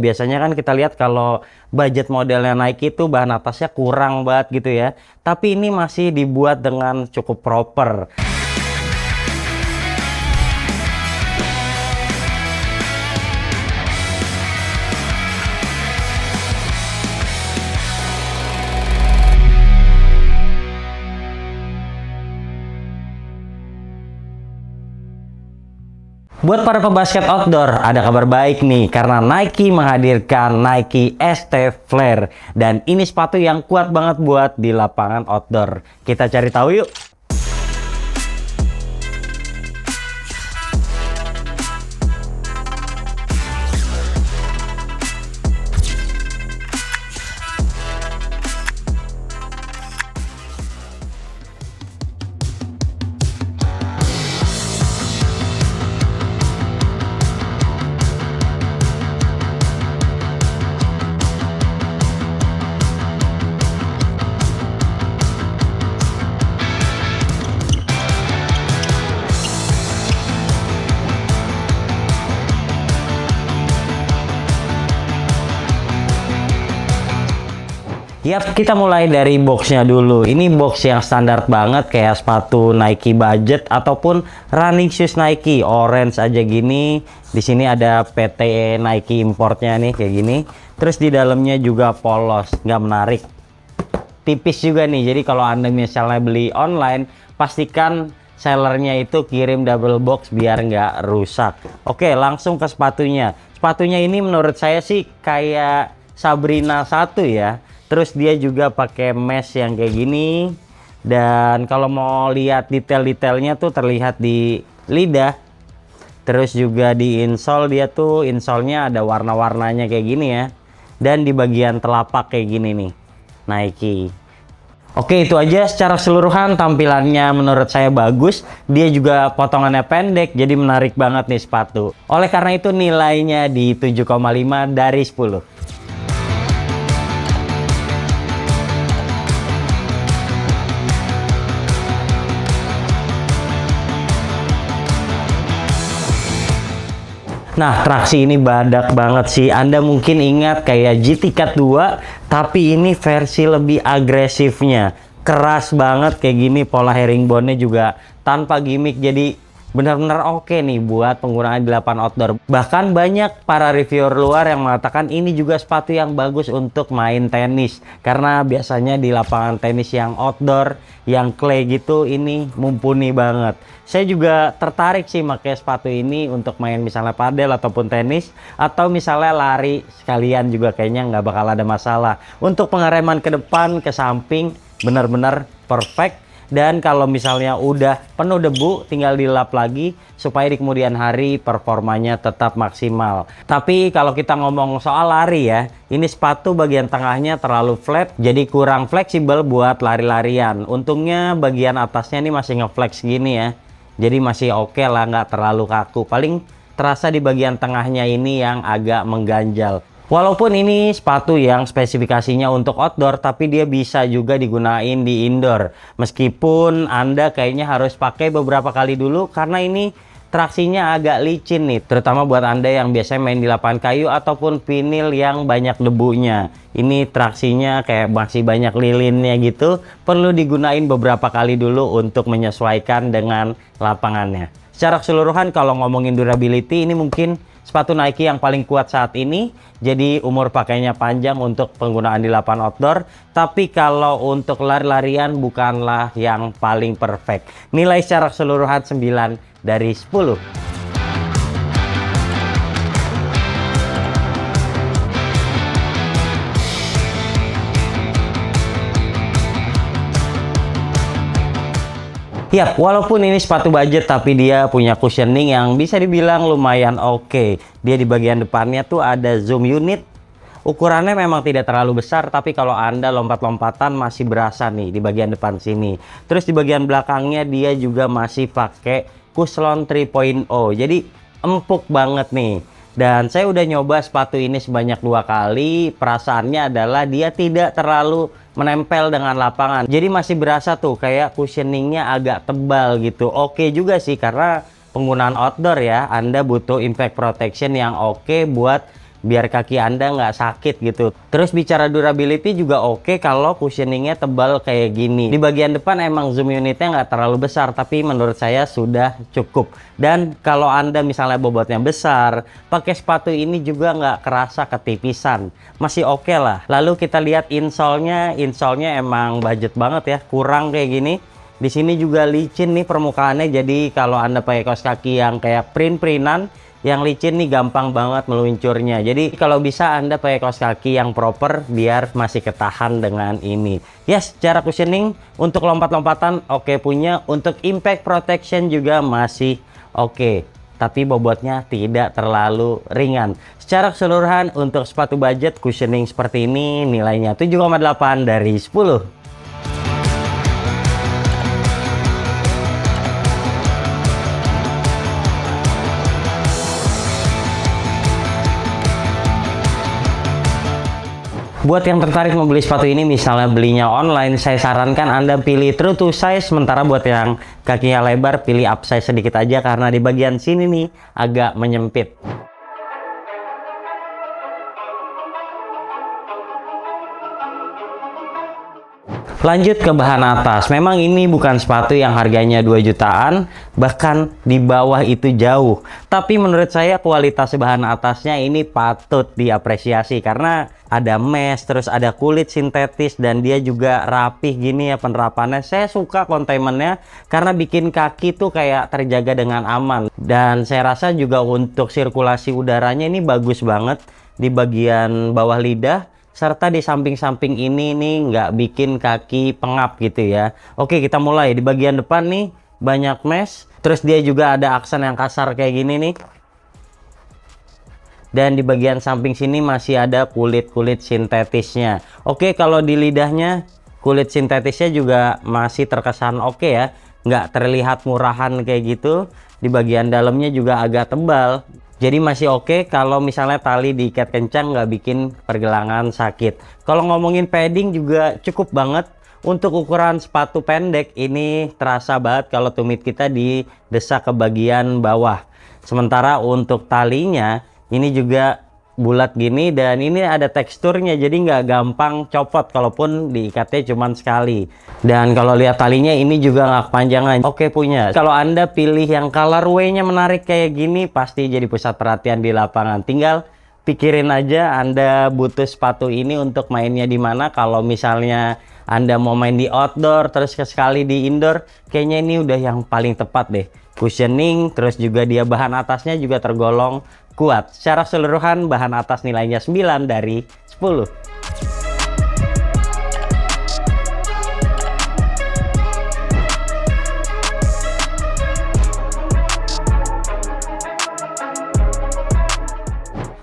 biasanya kan kita lihat kalau budget modelnya Nike itu bahan atasnya kurang banget gitu ya. Tapi ini masih dibuat dengan cukup proper. Buat para pebasket outdoor, ada kabar baik nih karena Nike menghadirkan Nike ST Flare dan ini sepatu yang kuat banget buat di lapangan outdoor. Kita cari tahu yuk. Yap, kita mulai dari boxnya dulu. Ini box yang standar banget kayak sepatu Nike budget ataupun running shoes Nike. Orange aja gini. Di sini ada PT Nike importnya nih kayak gini. Terus di dalamnya juga polos, nggak menarik. Tipis juga nih. Jadi kalau Anda misalnya beli online, pastikan sellernya itu kirim double box biar nggak rusak. Oke, langsung ke sepatunya. Sepatunya ini menurut saya sih kayak Sabrina 1 ya. Terus dia juga pakai mesh yang kayak gini. Dan kalau mau lihat detail-detailnya tuh terlihat di lidah. Terus juga di insole dia tuh insole-nya ada warna-warnanya kayak gini ya. Dan di bagian telapak kayak gini nih, Nike. Oke, itu aja secara keseluruhan tampilannya menurut saya bagus. Dia juga potongannya pendek jadi menarik banget nih sepatu. Oleh karena itu nilainya di 7,5 dari 10. Nah, traksi ini badak banget sih. Anda mungkin ingat kayak GT Cut 2, tapi ini versi lebih agresifnya. Keras banget kayak gini, pola herringbone-nya juga tanpa gimmick. Jadi benar-benar oke nih buat penggunaan di lapangan outdoor. Bahkan banyak para reviewer luar yang mengatakan ini juga sepatu yang bagus untuk main tenis. Karena biasanya di lapangan tenis yang outdoor, yang clay gitu, ini mumpuni banget. Saya juga tertarik sih pakai sepatu ini untuk main misalnya padel ataupun tenis. Atau misalnya lari sekalian juga kayaknya nggak bakal ada masalah. Untuk pengereman ke depan, ke samping, benar-benar perfect. Dan kalau misalnya udah penuh debu, tinggal dilap lagi supaya di kemudian hari performanya tetap maksimal. Tapi kalau kita ngomong soal lari ya, ini sepatu bagian tengahnya terlalu flat, jadi kurang fleksibel buat lari-larian. Untungnya bagian atasnya ini masih ngeflex gini ya, jadi masih oke lah, nggak terlalu kaku. Paling terasa di bagian tengahnya ini yang agak mengganjal. Walaupun ini sepatu yang spesifikasinya untuk outdoor, tapi dia bisa juga digunain di indoor. Meskipun Anda kayaknya harus pakai beberapa kali dulu karena ini traksinya agak licin nih. Terutama buat Anda yang biasanya main di lapangan kayu ataupun vinil yang banyak debunya. Ini traksinya kayak masih banyak lilinnya gitu. Perlu digunain beberapa kali dulu untuk menyesuaikan dengan lapangannya. Secara keseluruhan kalau ngomongin durability, ini mungkin sepatu Nike yang paling kuat saat ini. Jadi umur pakainya panjang untuk penggunaan di lapangan outdoor. Tapi kalau untuk lari-larian bukanlah yang paling perfect. Nilai secara keseluruhan 9 dari 10. Ya, walaupun ini sepatu budget tapi dia punya cushioning yang bisa dibilang lumayan oke. Dia di bagian depannya tuh ada zoom unit. Ukurannya memang tidak terlalu besar, tapi kalau Anda lompat-lompatan masih berasa nih di bagian depan sini. Terus di bagian belakangnya dia juga masih pakai Cushlon 3.0. Jadi empuk banget nih. Dan saya udah nyoba sepatu ini sebanyak 2 kali. Perasaannya adalah dia tidak terlalu menempel dengan lapangan. Jadi masih berasa tuh kayak cushioningnya agak tebal gitu. Oke juga sih karena penggunaan outdoor ya. Anda butuh impact protection yang oke buat biar kaki Anda nggak sakit gitu. Terus bicara durability juga oke kalau cushioningnya tebal kayak gini. Di bagian depan emang zoom unitnya nggak terlalu besar, tapi menurut saya sudah cukup. Dan kalau Anda misalnya bobotnya besar, pakai sepatu ini juga nggak kerasa ketipisan, masih oke lah. Lalu kita lihat insole-nya emang budget banget ya, kurang kayak gini. Di sini juga licin nih permukaannya, jadi kalau Anda pakai kaos kaki yang kayak print-printan, yang licin nih gampang banget meluncurnya. Jadi kalau bisa Anda pakai kaos kaki yang proper biar masih ketahan dengan ini. Yes, secara cushioning untuk lompat-lompatan oke punya, untuk impact protection juga masih oke. Tapi bobotnya tidak terlalu ringan. Secara keseluruhan untuk sepatu budget cushioning seperti ini nilainya 7,8 dari 10. Buat yang tertarik membeli sepatu ini, misalnya belinya online, saya sarankan Anda pilih true to size. Sementara buat yang kakinya lebar, pilih upsize sedikit aja karena di bagian sini nih agak menyempit. Lanjut ke bahan atas. Memang ini bukan sepatu yang harganya 2 jutaan, bahkan di bawah itu jauh. Tapi menurut saya kualitas bahan atasnya ini patut diapresiasi karena ada mesh, terus ada kulit sintetis, dan dia juga rapih gini ya penerapannya. Saya suka containmentnya karena bikin kaki tuh kayak terjaga dengan aman. Dan saya rasa juga untuk sirkulasi udaranya ini bagus banget di bagian bawah lidah. Serta di samping-samping ini nih nggak bikin kaki pengap gitu ya. Oke, kita mulai. Di bagian depan nih banyak mesh. Terus dia juga ada aksen yang kasar kayak gini nih. Dan di bagian samping sini masih ada kulit-kulit sintetisnya. Oke, kalau di lidahnya kulit sintetisnya juga masih terkesan oke ya. Nggak terlihat murahan kayak gitu. Di bagian dalamnya juga agak tebal. Jadi masih oke kalau misalnya tali diikat kencang nggak bikin pergelangan sakit. Kalau ngomongin padding juga cukup banget. Untuk ukuran sepatu pendek ini terasa banget kalau tumit kita didesak ke bagian bawah. Sementara untuk talinya ini juga bulat gini dan ini ada teksturnya, jadi nggak gampang copot kalaupun diikatnya cuman sekali. Dan kalau lihat talinya ini juga nggak kepanjangan. Oke punya. Kalau Anda pilih yang colorway-nya menarik kayak gini pasti jadi pusat perhatian di lapangan. Tinggal pikirin aja Anda butuh sepatu ini untuk mainnya di mana. Kalau misalnya Anda mau main di outdoor terus sekali di indoor, kayaknya ini udah yang paling tepat deh. Cushioning, terus juga dia bahan atasnya juga tergolong kuat. Secara keseluruhan bahan atas nilainya 9 dari 10.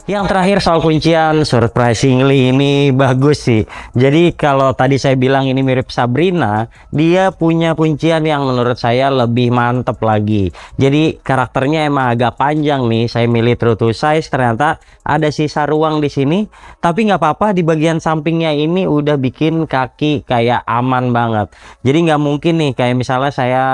Yang terakhir soal kuncian, surprisingly ini bagus sih. Jadi kalau tadi saya bilang ini mirip Sabrina, dia punya kuncian yang menurut saya lebih mantep lagi. Jadi karakternya emang agak panjang nih. Saya milih true to size, ternyata ada sisa ruang di sini. Tapi nggak apa-apa, di bagian sampingnya ini udah bikin kaki kayak aman banget. Jadi nggak mungkin nih kayak misalnya saya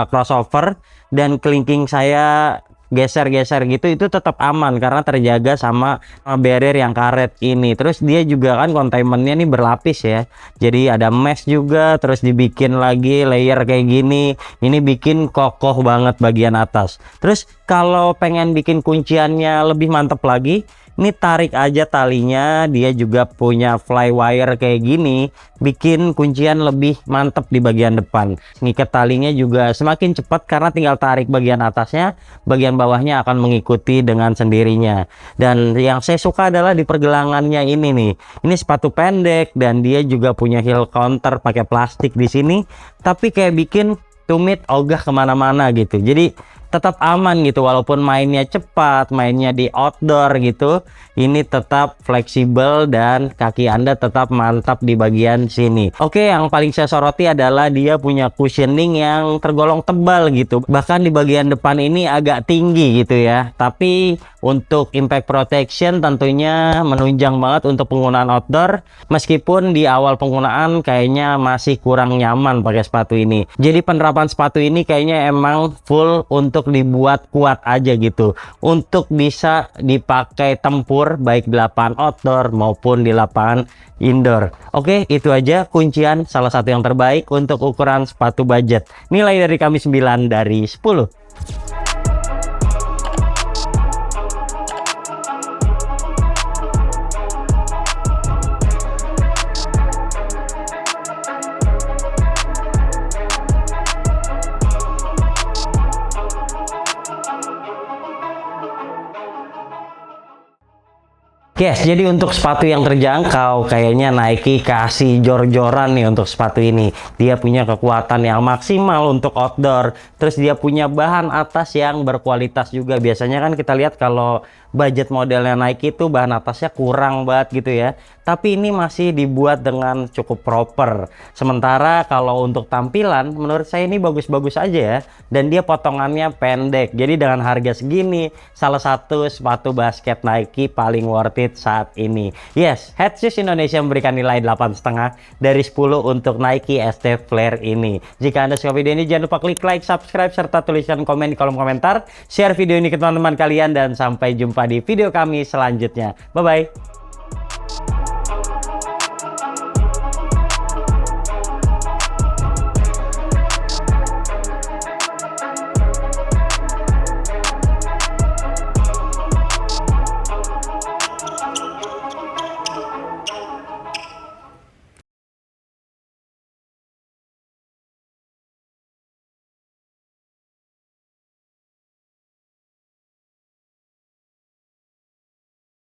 crossover dan kelingking saya geser-geser gitu, itu tetap aman karena terjaga sama barrier yang karet ini. Terus dia juga kan containmentnya nih berlapis ya, jadi ada mesh juga, terus dibikin lagi layer kayak gini. Ini bikin kokoh banget bagian atas. Terus kalau pengen bikin kunciannya lebih mantep lagi, ini tarik aja talinya, dia juga punya flywire kayak gini, bikin kuncian lebih mantep di bagian depan. Ngikat talinya juga semakin cepat karena tinggal tarik bagian atasnya, bagian bawahnya akan mengikuti dengan sendirinya. Dan yang saya suka adalah di pergelangannya ini nih. Ini sepatu pendek dan dia juga punya heel counter pakai plastik di sini, tapi kayak bikin tumit ogah kemana-mana gitu. Jadi tetap aman gitu, walaupun mainnya cepat, mainnya di outdoor gitu, ini tetap fleksibel dan kaki Anda tetap mantap di bagian sini. Oke, yang paling saya soroti adalah dia punya cushioning yang tergolong tebal gitu, bahkan di bagian depan ini agak tinggi gitu ya. Tapi untuk impact protection tentunya menunjang banget untuk penggunaan outdoor, meskipun di awal penggunaan kayaknya masih kurang nyaman pakai sepatu ini. Jadi penerapan sepatu ini kayaknya emang full untuk untuk dibuat kuat aja gitu, untuk bisa dipakai tempur baik di lapangan outdoor maupun di lapangan indoor. Oke, itu aja kuncian salah satu yang terbaik untuk ukuran sepatu budget. Nilai dari kami 9 dari 10. Guys, jadi untuk sepatu yang terjangkau, kayaknya Nike kasih jor-joran nih untuk sepatu ini. Dia punya kekuatan yang maksimal untuk outdoor. Terus dia punya bahan atas yang berkualitas juga. Biasanya kan kita lihat kalau budget modelnya Nike itu bahan atasnya kurang banget gitu ya. Tapi ini masih dibuat dengan cukup proper. Sementara kalau untuk tampilan, menurut saya ini bagus-bagus aja ya. Dan dia potongannya pendek. Jadi dengan harga segini, salah satu sepatu basket Nike paling worth it saat ini. Yes, Head Shoes Indonesia memberikan nilai 8,5 dari 10 untuk Nike ST Flare ini. Jika Anda suka video ini, jangan lupa klik like, subscribe, serta tuliskan komen di kolom komentar. Share video ini ke teman-teman kalian dan sampai jumpa di video kami selanjutnya. Bye-bye.